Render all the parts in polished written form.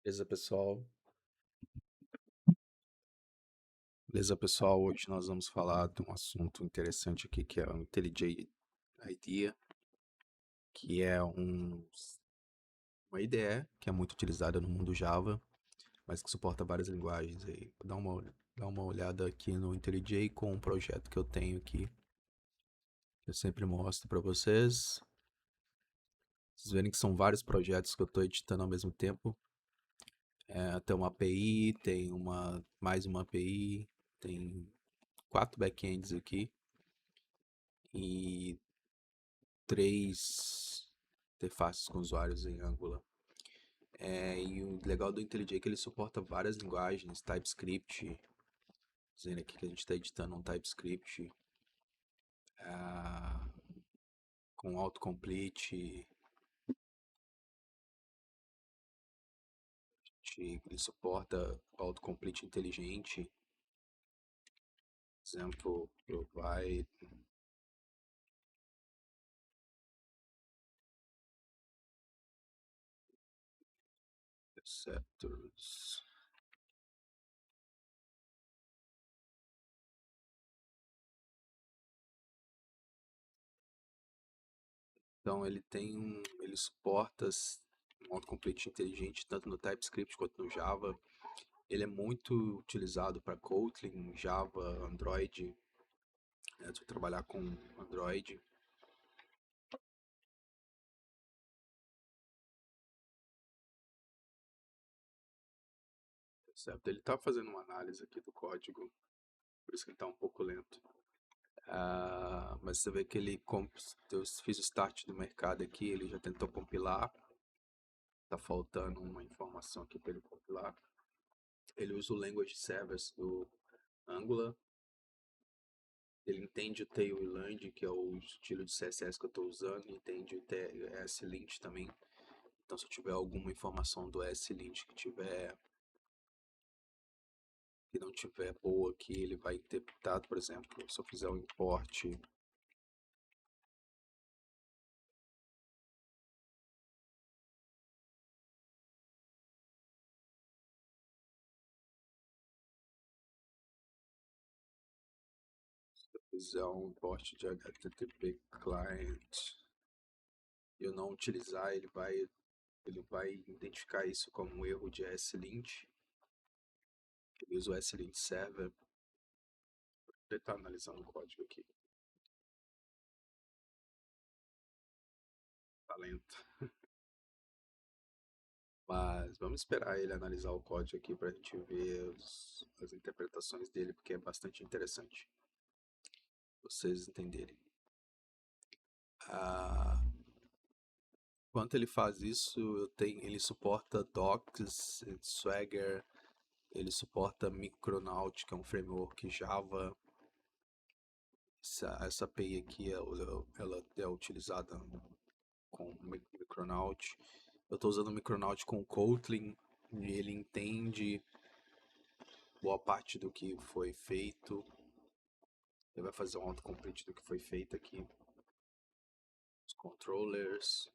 Beleza, pessoal? Beleza, pessoal? Hoje nós vamos falar de um assunto interessante aqui, que é o IntelliJ IDEA, que é uma IDE que é muito utilizada no mundo Java, mas que suporta várias linguagens aí. Vou dar uma olhada aqui no IntelliJ com um projeto que eu tenho aqui, que eu sempre mostro para vocês. Vocês verem que são vários projetos que eu estou editando ao mesmo tempo. Tem uma API, mais uma API, tem 4 backends aqui e 3 interfaces com usuários em Angular. E o legal do IntelliJ é que ele suporta várias linguagens, TypeScript, dizendo aqui que a gente está editando um TypeScript ah, com autocomplete, ele suporta autocomplete inteligente, exemplo, provide receptors. Então ele suporta um autocomplete inteligente tanto no TypeScript quanto no Java. Ele é muito utilizado para Kotlin, Java, Android. Se eu trabalhar com Android, certo? Ele está fazendo uma análise aqui do código, por isso que ele está um pouco lento. Mas você vê que eu fiz o start do mercado aqui, ele já tentou compilar. Tá faltando uma informação aqui para ele compilar. Ele usa o language servers do Angular. Ele entende o Tailwind, que é o estilo de CSS que eu estou usando, entende o ESLint também. Então, se eu tiver alguma informação do ESLint que não tiver boa aqui, ele vai interpretar, por exemplo, se eu fizer um import fizer um import de HTTP client e eu não utilizar, ele vai identificar isso como um erro de ESLint. Ele usa o ESLint server. Ele está analisando o código aqui. Tá lento. Mas vamos esperar ele analisar o código aqui para a gente ver as interpretações dele, porque é bastante interessante vocês entenderem. Enquanto ele faz isso, ele suporta Docs, Swagger, ele suporta Micronaut, que é um framework Java. Essa API aqui ela é utilizada com Micronaut. Eu estou usando o Micronaut com o Kotlin e ele entende boa parte do que foi feito. Ele vai fazer um autocomplete do que foi feito aqui. Os controllers.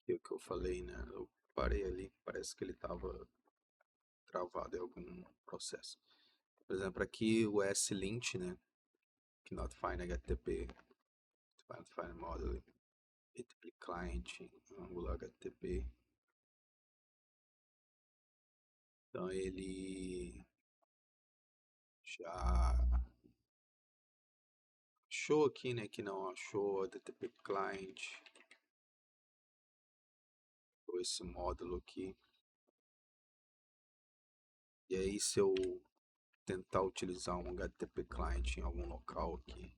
E o que eu falei, né? Eu parei ali, parece que ele estava travado em algum processo. Por exemplo, aqui o ESLint, né? Que not find HTTP, not find model, HTTP client, Angular HTTP. Então ele já achou aqui, né? Que não achou HTTP client. Ou esse módulo aqui. E aí se eu tentar utilizar um HTTP client em algum local aqui,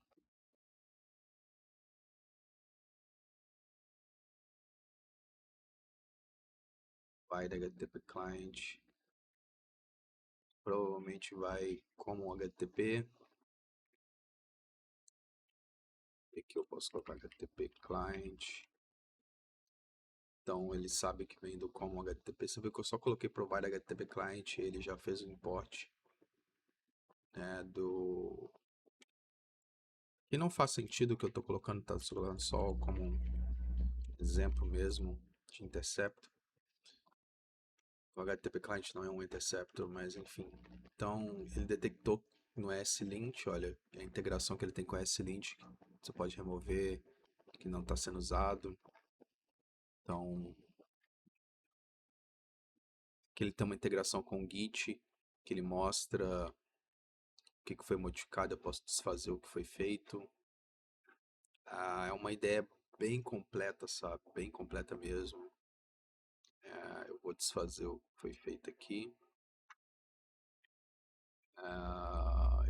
Provide HTTP Client. Provavelmente vai como HTTP. Aqui eu posso colocar HTTP Client. Então ele sabe que vem do como HTTP. Você viu que eu só coloquei Provide HTTP Client e ele já fez o import, né, do... E não faz sentido o que eu estou colocando, tá colocando só como um exemplo mesmo de intercepto. O HTTP Client não é um interceptor, mas enfim. Então ele detectou no ESLint, olha, a integração que ele tem com o ESLint, você pode remover, que não está sendo usado. Então, que ele tem uma integração com o Git, que ele mostra o que foi modificado, eu posso desfazer o que foi feito. É uma ideia bem completa, sabe? Bem completa mesmo. Eu vou desfazer o que foi feito aqui.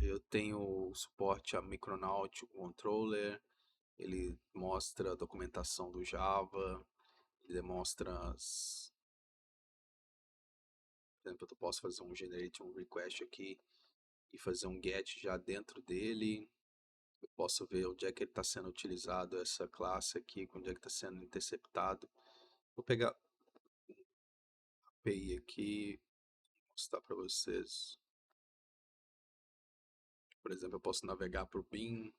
Eu tenho suporte a Micronaut Controller. Ele mostra a documentação do Java. Ele demonstra as... Por exemplo, eu posso fazer um generate um request aqui e fazer um get já dentro dele. Eu posso ver onde é que ele está sendo utilizado, essa classe aqui, onde é que está sendo interceptado. Vou pegar a API aqui e mostrar para vocês. Por exemplo, eu posso navegar para o bin.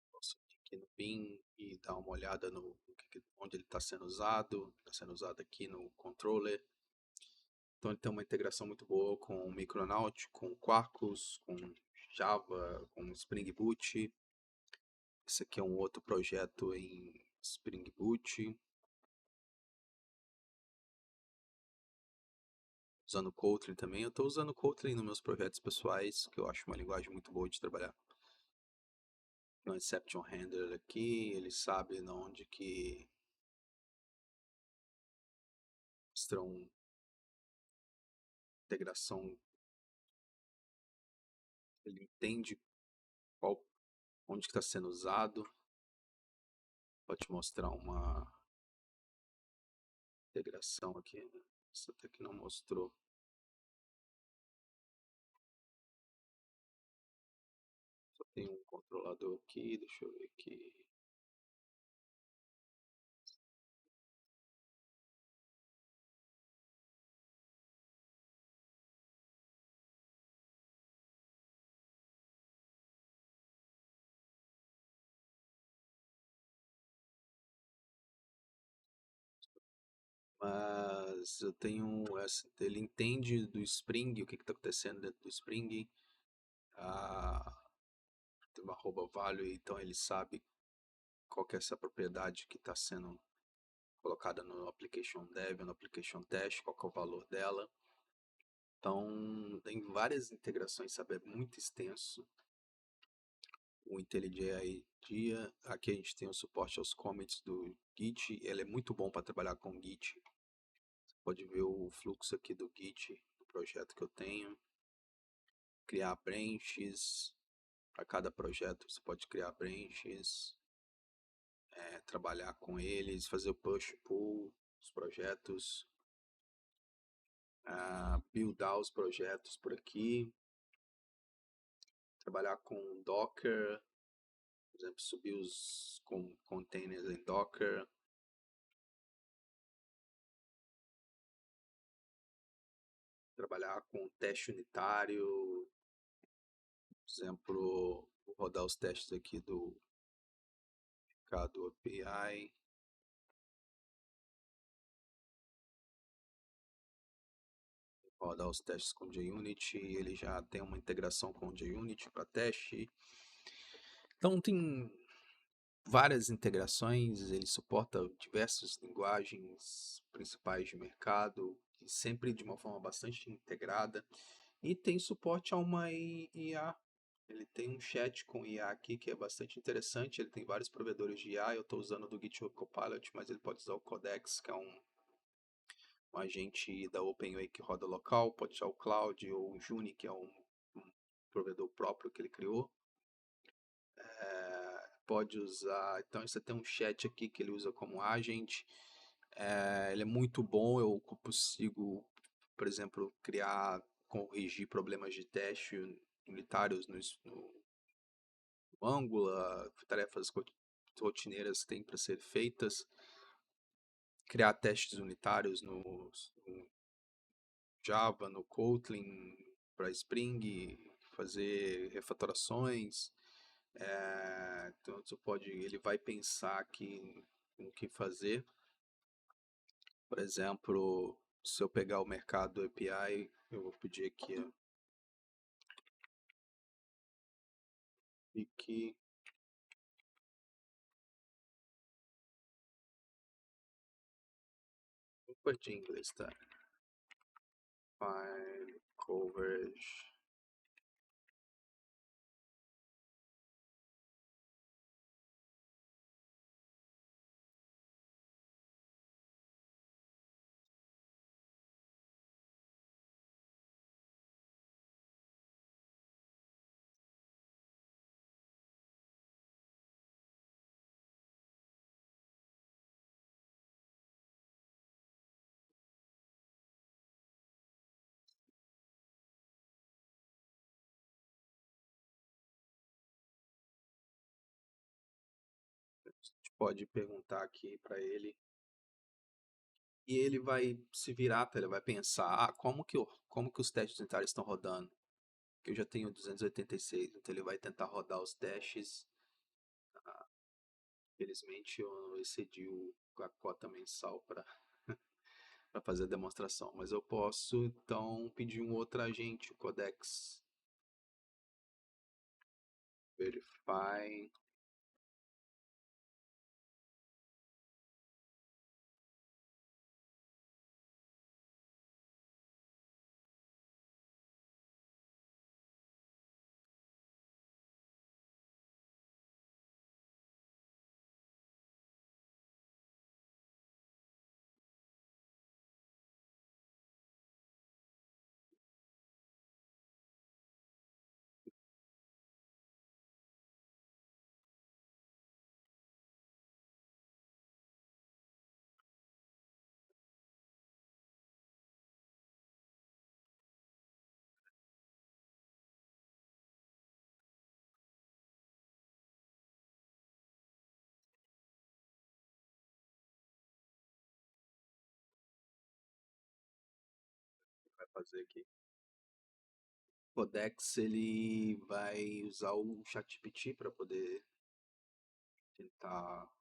Posso ir aqui no bin e dar uma olhada no onde ele está sendo usado. Está sendo usado aqui no controller. Então ele tem uma integração muito boa com o Micronaut, com Quarkus, com Java, com Spring Boot. Esse aqui é um outro projeto em Spring Boot. Usando Kotlin também. Eu estou usando Kotlin nos meus projetos pessoais, que eu acho uma linguagem muito boa de trabalhar. No Exception Handler aqui, ele sabe onde que mostra uma integração. Ele entende onde está sendo usado. Pode mostrar uma integração aqui. Essa até que não mostrou. Só tem um controlador aqui, deixa eu ver aqui. Mas eu tenho essa, ele entende do Spring, o que está acontecendo dentro do Spring. Tem uma arroba value, então ele sabe qual que é essa propriedade que está sendo colocada no application dev, no application test, qual que é o valor dela. Então, tem várias integrações, sabe? É muito extenso o IntelliJ IDEA. Aqui a gente tem o suporte aos commits do Git. Ele é muito bom para trabalhar com Git. Você pode ver o fluxo aqui do Git, do projeto que eu tenho. Criar branches. Para cada projeto você pode criar branches. Trabalhar com eles, fazer o push pull dos projetos, buildar os projetos por aqui, trabalhar com Docker, por exemplo, subir os containers em Docker, trabalhar com teste unitário, por exemplo, vou rodar os testes aqui do API. Rodar os testes com JUnit, ele já tem uma integração com JUnit para teste. Então tem várias integrações, ele suporta diversas linguagens principais de mercado, e sempre de uma forma bastante integrada, e tem suporte a uma IA. Ele tem um chat com IA aqui que é bastante interessante, ele tem vários provedores de IA, eu estou usando do GitHub Copilot, mas ele pode usar o Codex, que é um agente da OpenAI que roda local, pode usar o Cloud ou o Juni, que é um provedor próprio que ele criou. Pode usar. Então você tem um chat aqui que ele usa como agent. Ele é muito bom. Eu consigo, por exemplo, corrigir problemas de teste unitários no Angular, tarefas rotineiras que têm para ser feitas, criar testes unitários no Java, no Kotlin, para Spring, fazer refatorações. Então ele vai pensar aqui no que fazer. Por exemplo, se eu pegar o mercado API, eu vou pedir aqui, ó, wiki de inglês, tá? File coverage. A gente pode perguntar aqui para ele e ele vai se virar, tá? Ele vai pensar, como que os testes unitários estão rodando? Que eu já tenho 286, então ele vai tentar rodar os testes. Infelizmente eu excedi a cota mensal para para fazer a demonstração, mas eu posso então pedir um outro agente, o Codex Verify. Vai fazer aqui. O Codex ele vai usar o ChatGPT para poder tentar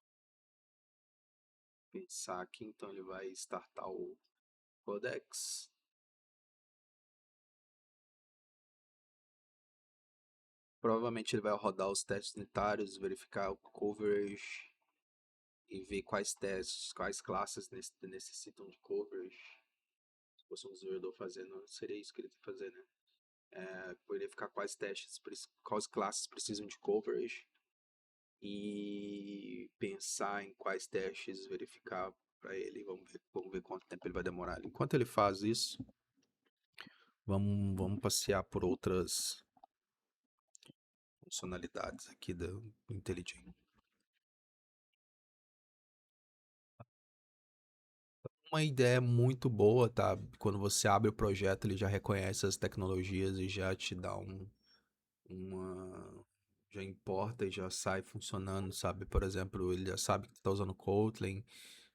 pensar aqui, então ele vai startar o Codex. Provavelmente ele vai rodar os testes unitários, verificar o coverage e ver quais testes, quais classes necessitam de coverage. Se fosse um desenvolvedor fazendo, seria isso que ele tem que fazer, né? Verificar quais testes, quais classes precisam de coverage e pensar em quais testes verificar para ele. Vamos ver quanto tempo ele vai demorar. Enquanto ele faz isso, vamos passear por outras funcionalidades aqui do IntelliJ. Uma ideia muito boa, tá? Quando você abre o projeto, ele já reconhece as tecnologias e já te dá uma. Já importa e já sai funcionando, sabe? Por exemplo, ele já sabe que tu tá usando Kotlin.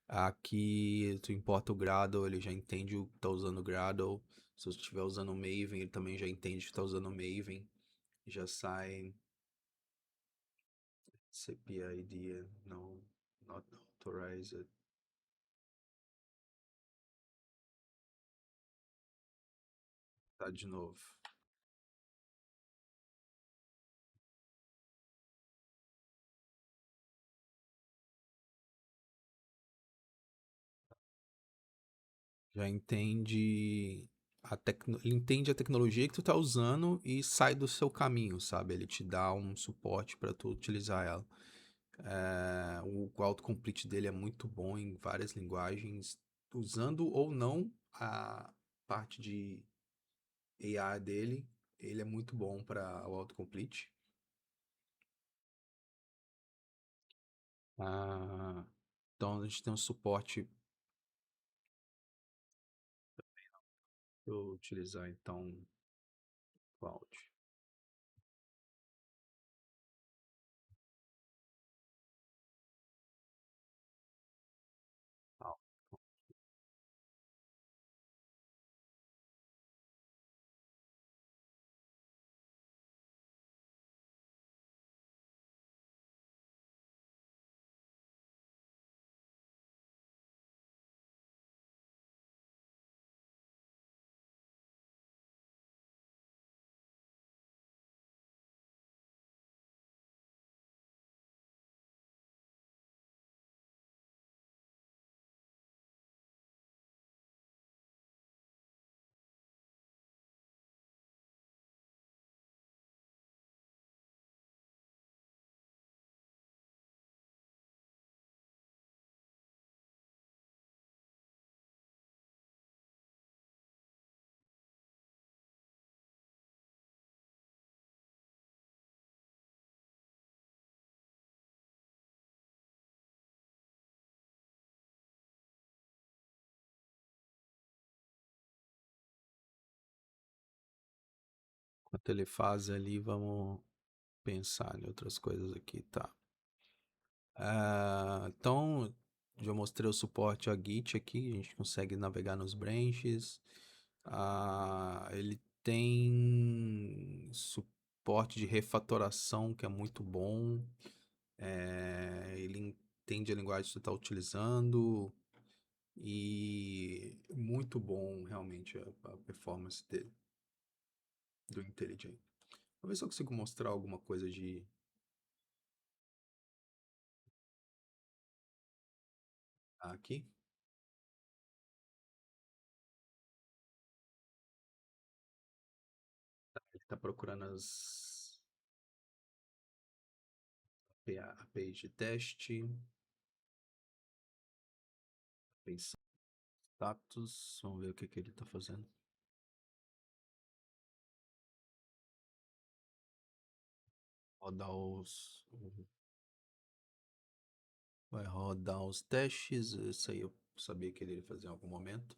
Aqui tu importa o Gradle, ele já entende o que tá usando o Gradle. Se você estiver usando o Maven, ele também já entende que tá usando o Maven. Já sai CPID, no, not authorized. Tá de novo. Já entende ele entende a tecnologia que tu tá usando e sai do seu caminho, sabe? Ele te dá um suporte para tu utilizar ela. O autocomplete dele é muito bom em várias linguagens, usando ou não a parte de AI dele. Ele é muito bom para o autocomplete. Ah, então a gente tem um suporte para utilizar então Cloud. Ah, enquanto ele faz ali, vamos pensar em outras coisas aqui, tá? Então, já mostrei o suporte a Git aqui, a gente consegue navegar nos branches. Ele tem suporte de refatoração, que é muito bom. Ele entende a linguagem que você está utilizando e muito bom realmente a performance dele, do IntelliJ. Vamos ver se eu consigo mostrar alguma coisa de aqui. Ele está procurando as APIs de teste, pensar status, vamos ver o que que ele está fazendo. Rodar os, vai rodar os testes, isso aí eu sabia que ele ia fazer em algum momento.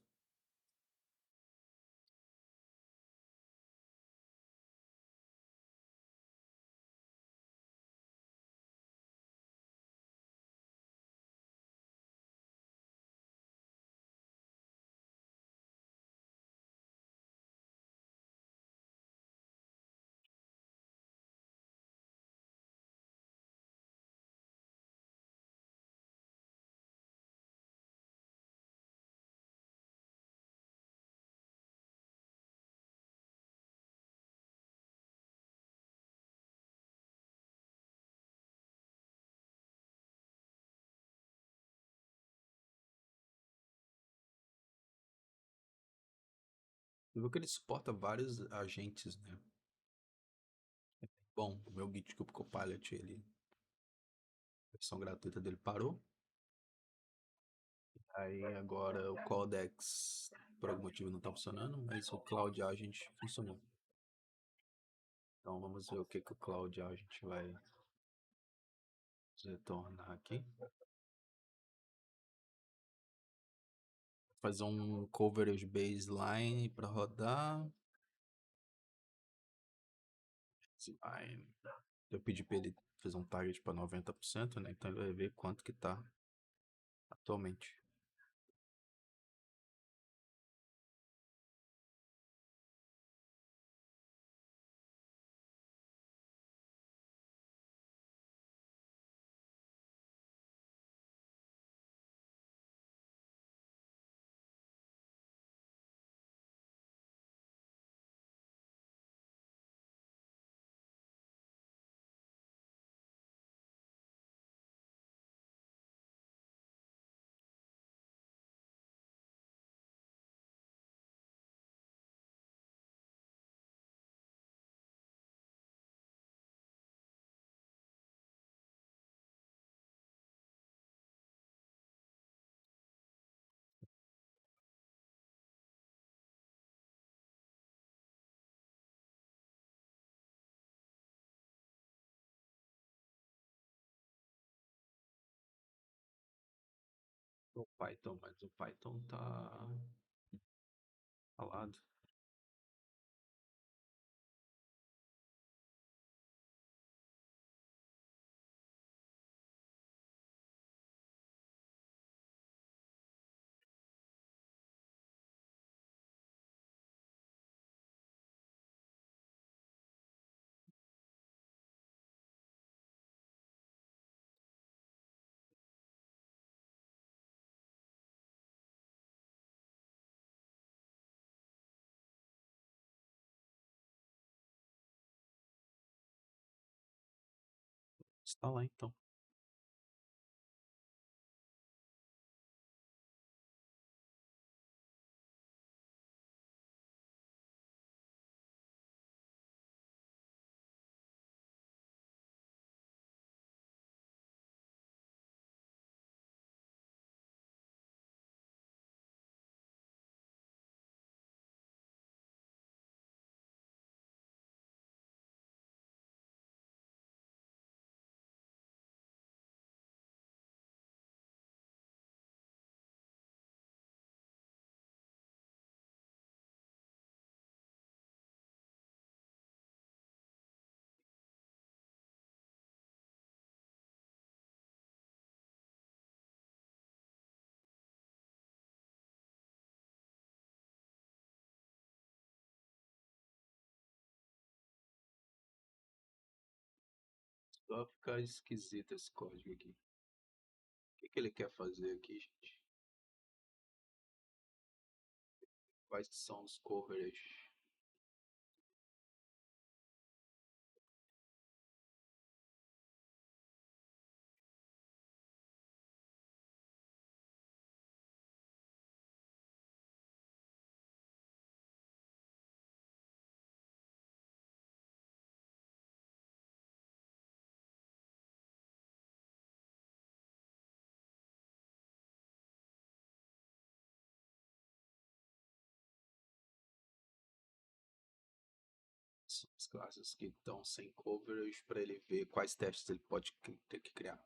Eu vi que ele suporta vários agentes, né? Bom, o meu GitHub Copilot, ele, a versão gratuita dele parou. Aí agora o Codex, por algum motivo, não está funcionando, mas o Cloud Agent funcionou. Então vamos ver o que, que o Cloud Agent vai retornar aqui. Fazer um coverage baseline para rodar. Baseline. Eu pedi para ele fazer um target para 90%, né? Então ele vai ver quanto que tá atualmente. O Python, mas o Python tá falado. Está lá então. Só ficar esquisito esse código aqui. O que que ele quer fazer aqui, gente? Quais são os coverage? São as classes que estão sem coverage para ele ver quais testes ele pode ter que criar.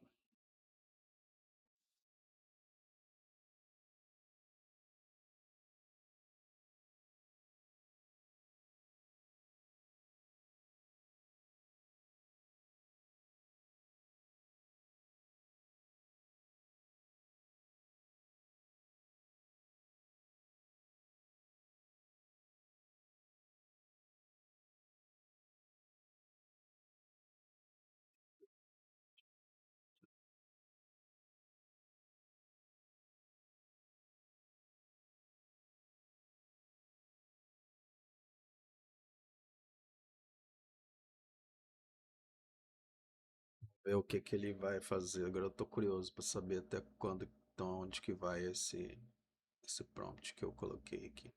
Ver o que que ele vai fazer. Agora eu tô curioso para saber até quando, então, onde que vai esse prompt que eu coloquei aqui.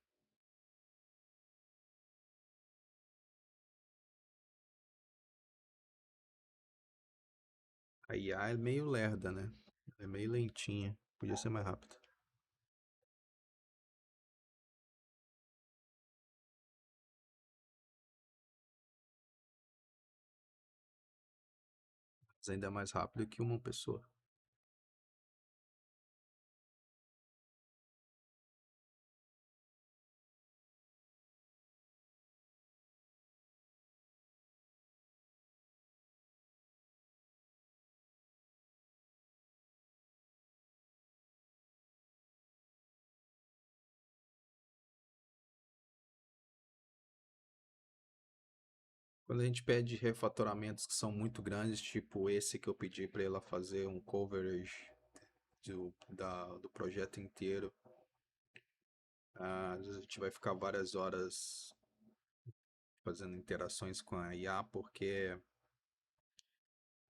A IA é meio lerda, né? É meio lentinha. Podia ser mais rápido. Mas ainda é mais rápido que uma pessoa. Quando a gente pede refatoramentos que são muito grandes, tipo esse que eu pedi para ela fazer um coverage do projeto inteiro, às vezes a gente vai ficar várias horas fazendo interações com a IA, porque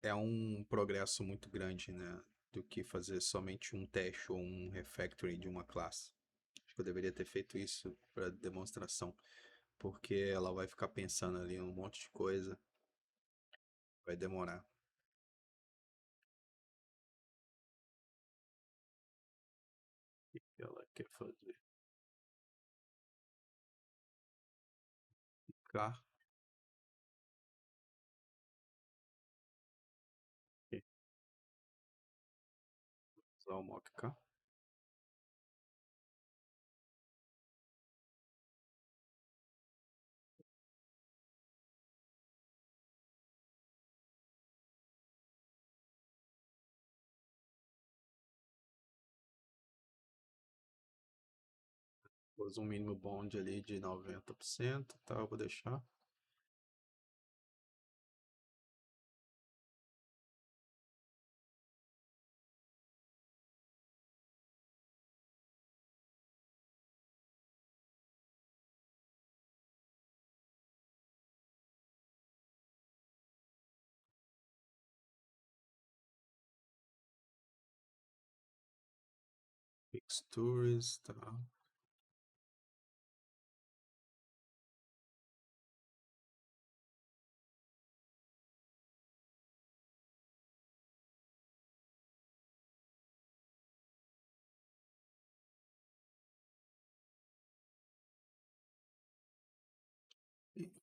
é um progresso muito grande, né? Do que fazer somente um teste ou um refactoring de uma classe. Acho que eu deveria ter feito isso para demonstração, porque ela vai ficar pensando ali um monte de coisa, vai demorar. O que ela quer fazer? Ficar, usar o mock K. Pôs um mínimo bond ali de 90%, tá? Eu vou deixar. Textures, tá?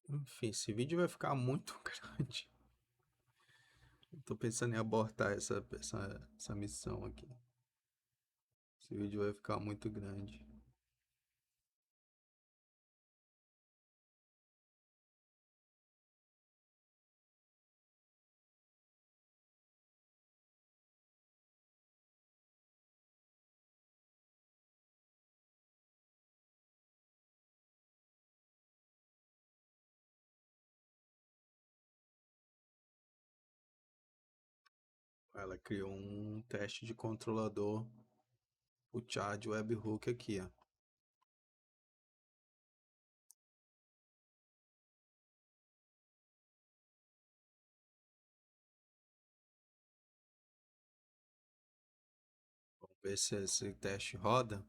Enfim, esse vídeo vai ficar muito grande. Eu tô pensando em abortar essa missão aqui. Esse vídeo vai ficar muito grande. Ela criou um teste de controlador, o Charge Webhook aqui, ó. Vamos ver se esse teste roda.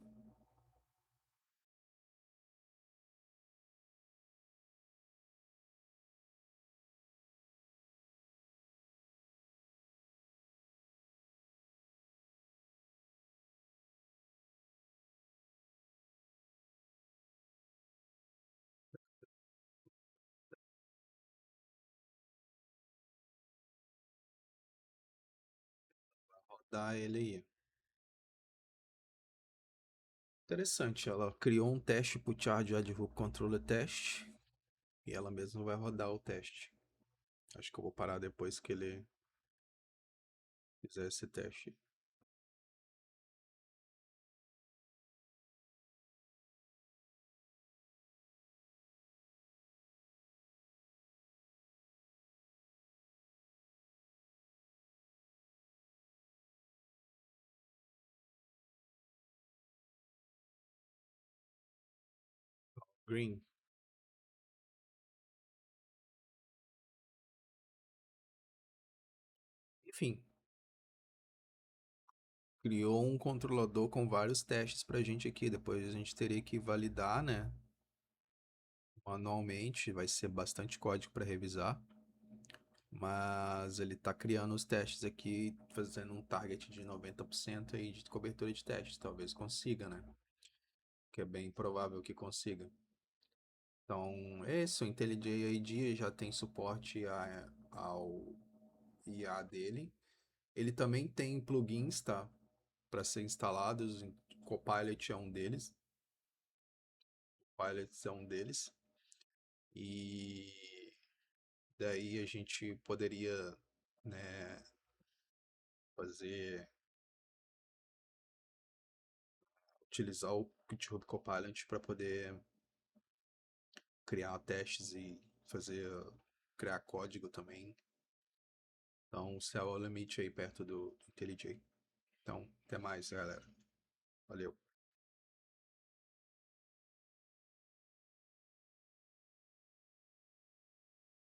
Rodar ele aí. Interessante, ela criou um teste pro Charge Webhook Controller Test e ela mesma vai rodar o teste. Acho que eu vou parar depois que ele fizer esse teste. Green. Enfim, criou um controlador com vários testes pra gente aqui. Depois a gente teria que validar, né? Manualmente, vai ser bastante código para revisar. Mas ele tá criando os testes aqui, fazendo um target de 90% aí de cobertura de testes. Talvez consiga, né? Que é bem provável que consiga. Então, esse, o IntelliJ IDEA já tem suporte ao IA dele. Ele também tem plugins, tá? Para ser instalados. Copilot é um deles. Copilot é um deles. E daí a gente poderia, né, fazer, utilizar o GitHub Copilot para poder criar testes e criar código também. Então, o céu é o limite aí perto do IntelliJ. Então, até mais, galera. Valeu.